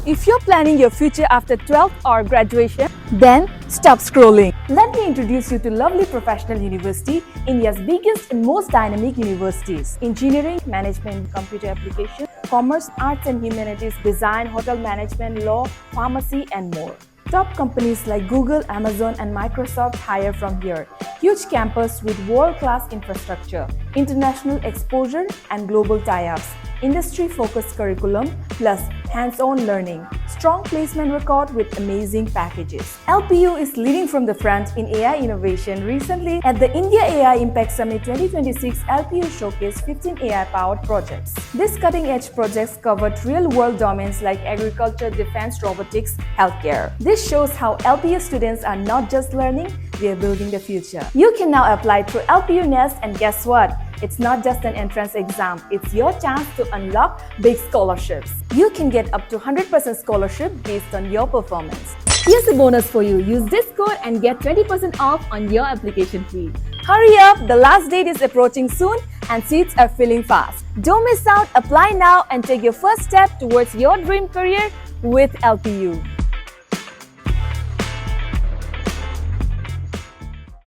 If you're planning your future after 12th or graduation, then stop scrolling. Let me introduce you to Lovely Professional University, India's biggest and most dynamic universities. Engineering, management, computer application, commerce, arts and humanities, design, hotel management, law, pharmacy and more. Top companies like Google, Amazon and Microsoft hire from here. Huge campus with world-class infrastructure, international exposure and global tie-ups. Industry-focused curriculum plus hands-on learning. Strong placement record with amazing packages. LPU is leading from the front in AI innovation. Recently, at the India AI Impact Summit 2026, LPU showcased 15 AI-powered projects. These cutting-edge projects covered real-world domains like agriculture, defense, robotics, healthcare. This shows how LPU students are not just learning, they are building the future. You can now apply through LPU Nest, and guess what? It's not just an entrance exam, it's your chance to unlock big scholarships. You can get up to 100% scholarship based on your performance. Here's a bonus for you. Use this code and get 20% off on your application fee. Hurry up, the last date is approaching soon and seats are filling fast. Don't miss out, apply now and take your first step towards your dream career with LPU.